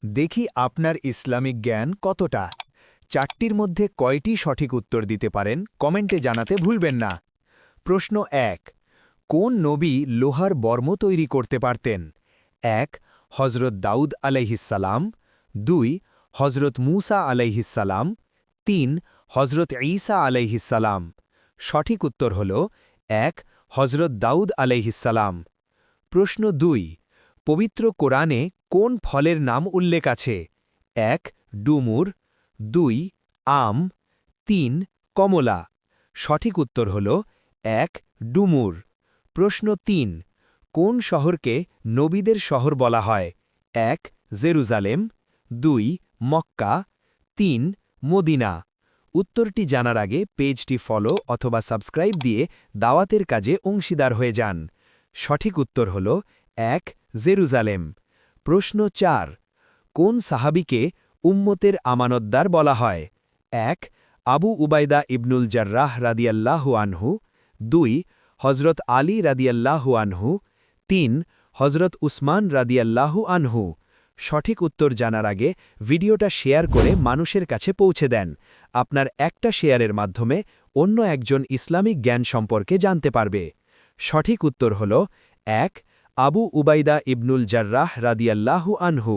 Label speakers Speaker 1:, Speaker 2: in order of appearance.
Speaker 1: দেখি আপনার ইসলামিক জ্ঞান কতটা। চারটির মধ্যে কয়টি সঠিক উত্তর দিতে পারেন কমেন্টে জানাতে ভুলবেন না। প্রশ্ন ১। কোন নবী লোহার বর্ম তৈরি করতে পারতেন? ১. হজরত দাউদ আলাইহিসসালাম, ২. হজরত মূসা আলাইহিসসালাম, ৩. হজরত ঈসা আলাইহিসসালাম। সঠিক উত্তর হল ১. হজরত দাউদ আলাইহিসসালাম। প্রশ্ন ২। পবিত্র কোরআনে কোন ফলের নাম উল্লেখ আছে? ১. ডুমুর, ২. আম, ৩. কমলা। সঠিক উত্তর হল ১. ডুমুর। প্রশ্ন ৩। কোন শহরকে নবীদের শহর বলা হয়? ১. জেরুজালেম, ২. মক্কা, ৩. মদিনা। উত্তরটি জানার আগে পেজটি ফলো অথবা সাবস্ক্রাইব দিয়ে দাওয়াতের কাজে অংশীদার হয়ে যান। সঠিক উত্তর হল ১. জেরুজালেম। প্রশ্ন ৪। কোন সাহাবীকে উম্মতের আমানতদার বলা হয়? ১. আবু উবাইদা ইবনুল জাররাহ রাদিয়াল্লাহু আনহু, ২. হজরত আলী রাদিয়াল্লাহু আনহু, ৩. হজরত উসমান রাদিয়াল্লাহু আনহু। সঠিক উত্তর জানার আগে ভিডিওটা শেয়ার করে মানুষের কাছে পৌঁছে দেন। আপনার একটা শেয়ারের মাধ্যমে অন্য একজন ইসলামিক জ্ঞান সম্পর্কে জানতে পারবে। সঠিক উত্তর হল ১. আবু উবাইদা ইবনুল জাররাহ রাদিয়াল্লাহু আনহু।